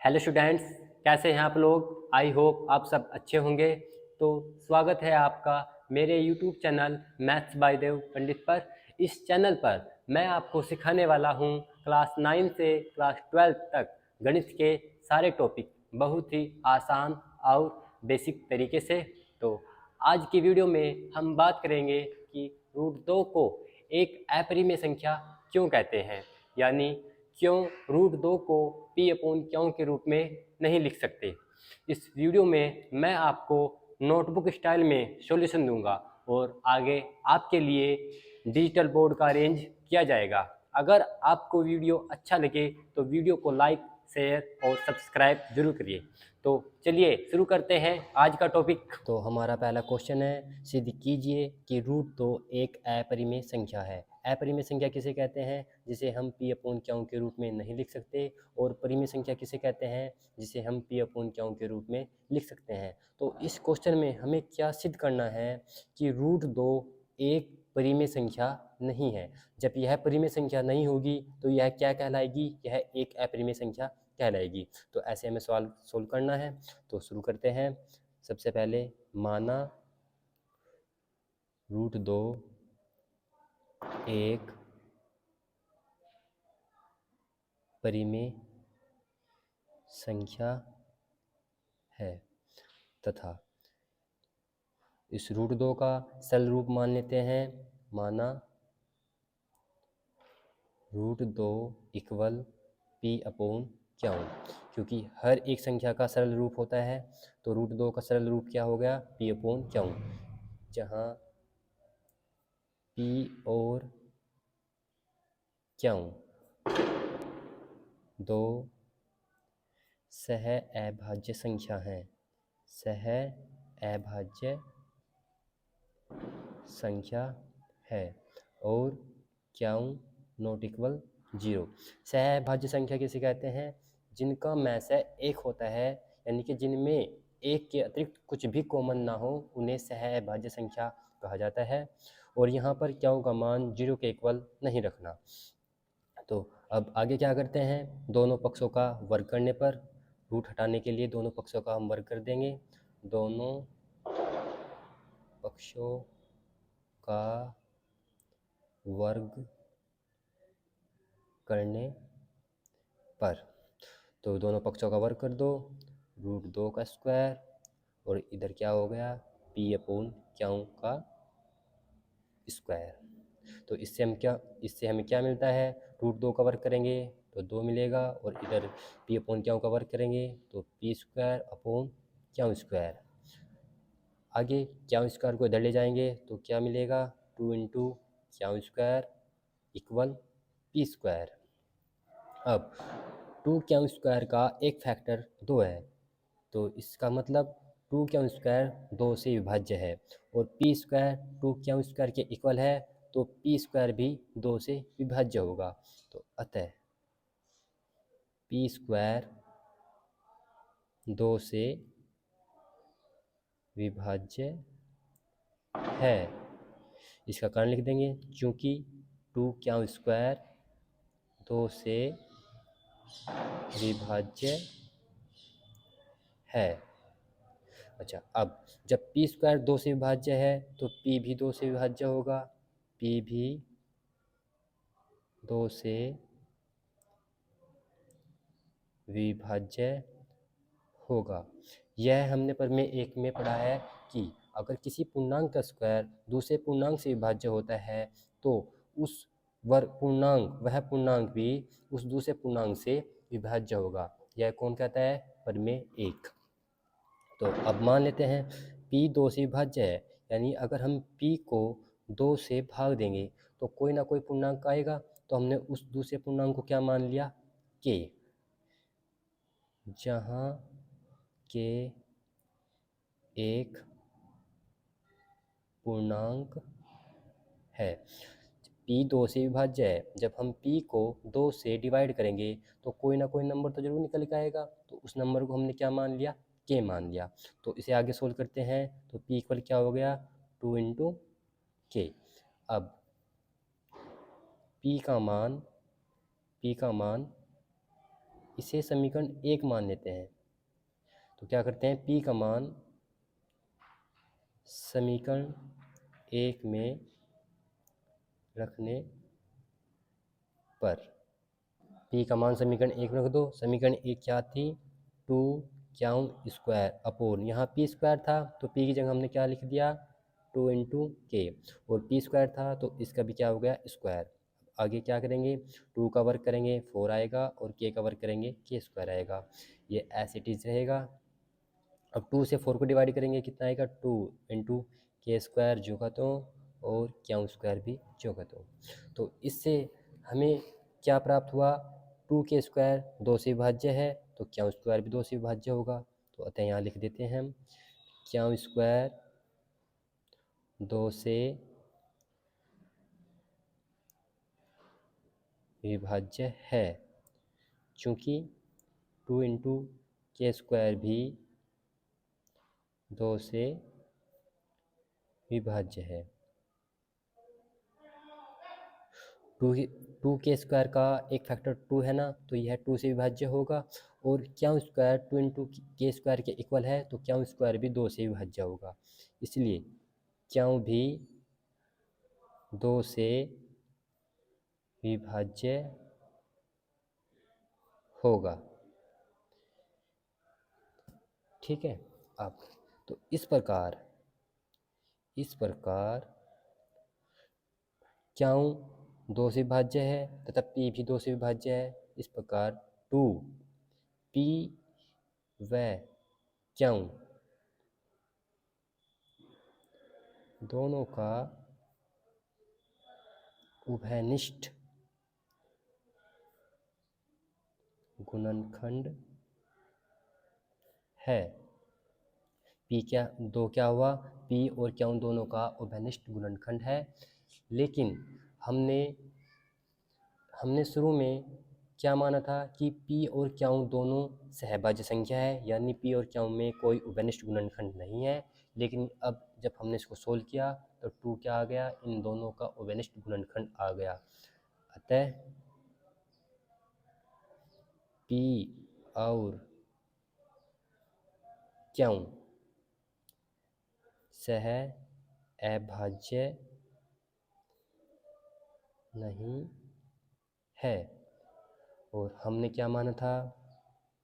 Hello students, कैसे हैं आप लोग। आई होप आप सब अच्छे होंगे। तो स्वागत है आपका मेरे यूट्यूब चैनल मैथ्स बाय देव पंडित पर। इस चैनल पर मैं आपको सिखाने वाला हूं क्लास 9 से क्लास 12 तक गणित के सारे टॉपिक बहुत ही आसान और बेसिक तरीके से। तो आज की वीडियो में हम बात करेंगे कि रूट 2 को एक अपरिमेय संख्या क्यों कहते हैं, यानी क्यों रूट 2 को पी अपॉन क्यों के रूप में नहीं लिख सकते। इस वीडियो में मैं आपको नोटबुक स्टाइल में सॉल्यूशन दूंगा और आगे आपके लिए डिजिटल बोर्ड का अरेंज किया जाएगा। अगर आपको वीडियो अच्छा लगे तो वीडियो को लाइक, शेयर और सब्सक्राइब जरूर करिए। तो चलिए शुरू करते हैं आज का टॉपिक। तो हमारा पहला क्वेश्चन है, सिद्ध कीजिए कि रूट 2 एक अपरिमेय संख्या है। अपरिमेय संख्या किसे कहते हैं? जिसे हम पी अपॉन क्यों के रूप में नहीं लिख सकते। और परिमेय संख्या किसे कहते हैं? जिसे हम पी अपॉन क्यों के रूप में लिख सकते हैं। तो इस क्वेश्चन में हमें क्या सिद्ध करना है कि रूट 2 एक परिमेय संख्या नहीं है। जब यह परिमेय संख्या नहीं होगी तो यह क्या कहलाएगी? यह एक अपरिमेय संख्या कहलाएगी। तो ऐसे हमें सवाल सोल्व करना है। तो शुरू करते हैं। सबसे पहले माना रूट 2 एक परिमेय संख्या है तथा इस रूट 2 का सरल रूप मान लेते हैं। माना रूट 2 इक्वल पी अपॉन क्यों। क्योंकि हर एक संख्या का सरल रूप होता है, तो रूट 2 का सरल रूप क्या हो गया? पी अपॉन क्यों। जहाँ पी और क्यों दो सह अभाज्य संख्या हैं, सह अभाज्य संख्या है और क्यों नॉट इक्वल 0। सह अभाज्य संख्या किसे कहते हैं? जिनका में से एक होता है, यानी कि जिनमें एक के अतिरिक्त कुछ भी कॉमन ना हो, उन्हें सह अभाज्य संख्या कहा जाता है। और यहाँ पर क्यों का मान 0 के इक्वल नहीं रखना। तो अब आगे क्या करते हैं? दोनों पक्षों का वर्ग करने पर, रूट हटाने के लिए दोनों पक्षों का हम वर्ग कर देंगे। दोनों पक्षों का वर्ग करने पर, तो दोनों पक्षों का वर्ग कर दो, रूट 2 का स्क्वायर और इधर क्या हो गया? पी अपॉन क्यों का स्क्वायर। तो इससे हमें क्या मिलता है? रूट 2 का वर्ग करेंगे तो 2 मिलेगा और इधर पी अपॉन क्यों का वर्ग करेंगे तो पी स्क्वायर अपॉन क्यों स्क्वायर। आगे क्यों स्क्वायर को इधर ले जाएंगे तो क्या मिलेगा? 2 इंटू क्यों स्क्वायर इक्वल पी स्क्वायर। अब 2 क्यों स्क्वायर का एक फैक्टर 2 है, तो इसका मतलब 2 क्यों स्क्वायर 2 से विभाज्य है और पी स्क्वायर 2 क्यों स्क्वायर के इक्वल है, तो पी स्क्वायर भी 2 से विभाज्य होगा। तो अतः पी स्क्वायर 2 से विभाज्य है। इसका कारण लिख देंगे, क्योंकि 2 क्यों स्क्वायर 2 से विभाज्य है। अच्छा, अब जब पी स्क्वायर 2 से विभाज्य है तो पी भी 2 से विभाज्य होगा, पी भी 2 से विभाज्य होगा। यह हमने प्रमेय 1 में पढ़ा है कि अगर किसी पूर्णांक का स्क्वायर दूसरे पूर्णांक से विभाज्य होता है तो उस वह पूर्णांक भी उस दूसरे पूर्णांक से विभाज्य होगा। यह कौन कहता है? प्रमेय 1। तो अब मान लेते हैं p 2 से विभाज्य है, यानी अगर हम p को 2 से भाग देंगे तो कोई ना कोई पूर्णांक आएगा। तो हमने उस दूसरे पूर्णांक को क्या मान लिया? k, जहाँ k एक पूर्णांक है। p 2 से विभाज्य है, जब हम p को 2 से डिवाइड करेंगे तो कोई ना कोई नंबर तो जरूर निकल के आएगा। तो उस नंबर को हमने क्या मान लिया? k मान लिया। तो इसे आगे सोल्व करते हैं तो p इक्वल क्या हो गया? 2 इंटू k। अब p का मान इसे समीकरण 1 मान लेते हैं। तो क्या करते हैं, p का मान समीकरण 1 में रखने पर, p का मान समीकरण 1 में रख दो। समीकरण 1 क्या थी, 2 क्याउ स्क्वायर अपोन, यहाँ p स्क्वायर था तो p की जगह हमने क्या लिख दिया, 2 इंटू के, और p स्क्वायर था तो इसका भी क्या हो गया, स्क्वायर। आगे क्या करेंगे, 2 का वर्क करेंगे 4 आएगा, और k का वर्क करेंगे k स्क्वायर आएगा। ये एज इट इज रहेगा। अब 2 से 4 को डिवाइड करेंगे, कितना आएगा, 2 इंटू के स्क्वायर जो का तो, और क्याउ स्क्वायर भी जो का तो इससे हमें क्या प्राप्त हुआ, 2 के स्क्वायर 2 से विभाज्य है तो क्याउ स्क्वायर भी 2 से विभाज्य होगा। तो अतः यहाँ लिख देते हैं हम, क्याउ स्क्वायर 2 से विभाज्य है, क्योंकि 2 इंटू के स्क्वायर भी 2 से विभाज्य है। 2 के स्क्वायर का एक फैक्टर 2 है ना, तो यह 2 से विभाज्य होगा। और क्याउ स्क्वायर 2 इंटू के स्क्वायर के इक्वल है, तो क्याउ स्क्वायर भी 2 से विभाज्य होगा। इसलिए क्याउ भी 2 से विभाज्य होगा। ठीक है। अब तो इस प्रकार क्याउ 2 से विभाज्य है तथा p भी 2 से विभाज्य है। इस प्रकार 2 p व क्याउ दोनों का उभयनिष्ठ गुणनखंड है। p क्या हुआ, p और क्याउ दोनों का उभयनिष्ठ गुणनखंड है। लेकिन हमने शुरू में क्या माना था कि p और क्याउ दोनों सहभाज्य संख्या है, यानी p और क्याउ में कोई उभयनिष्ठ गुणनखंड नहीं है। लेकिन अब जब हमने इसको सोल्व किया तो 2 क्या आ गया, इन दोनों का उभयनिष्ठ गुणनखंड आ गया। अतः p और क्याउ सह अभाज्य नहीं है। और हमने क्या माना था,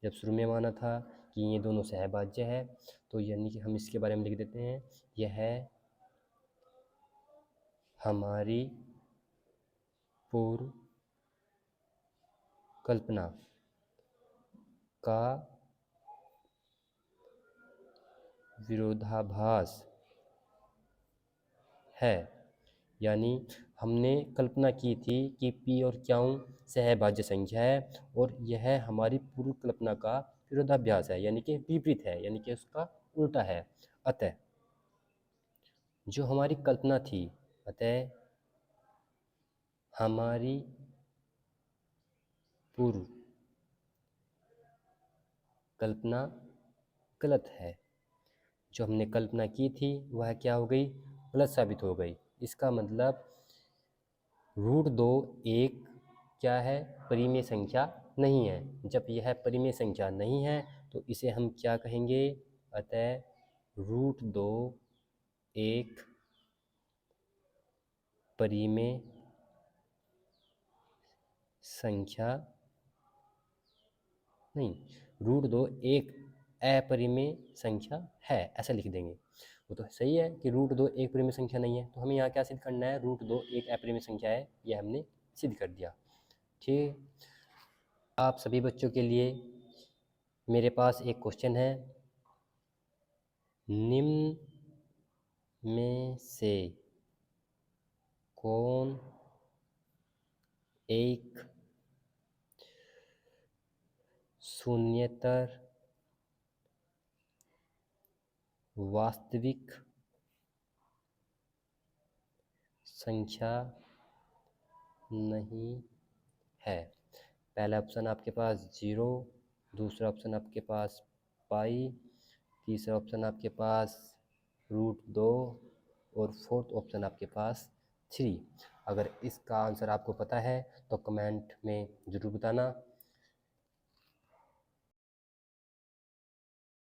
जब शुरू में माना था कि ये दोनों सहभाज्य है, तो यानी कि हम इसके बारे में लिख देते हैं, यह हमारी पूर्व कल्पना का विरोधाभास है। यानी हमने कल्पना की थी कि p और क्याउ सहभाज्य संख्या है, और यह हमारी पूर्व कल्पना का विरोधाभास है, यानी कि विपरीत है, यानी कि उसका उल्टा है। अतः जो हमारी कल्पना थी, अतः हमारी पूर्व कल्पना गलत है। जो हमने कल्पना की थी वह क्या हो गई, गलत साबित हो गई। इसका मतलब √2 एक क्या है, परिमेय संख्या नहीं है। जब यह परिमेय संख्या नहीं है तो इसे हम क्या कहेंगे, अतः √2 एक परिमेय संख्या नहीं, √2 एक अपरिमेय संख्या है, ऐसा लिख देंगे। वो तो सही है कि √2 एक परिमेय संख्या नहीं है, तो हमें यहाँ क्या सिद्ध करना है, √2 एक अपरिमेय संख्या है, यह हमने सिद्ध कर दिया। ठीक, आप सभी बच्चों के लिए मेरे पास एक क्वेश्चन है, निम्न में से कौन एक शून्येतर वास्तविक संख्या नहीं है। पहला ऑप्शन आपके पास 0, दूसरा ऑप्शन आपके पास पाई, तीसरा ऑप्शन आपके पास √2 और फोर्थ ऑप्शन आपके पास 3। अगर इसका आंसर आपको पता है तो कमेंट में ज़रूर बताना।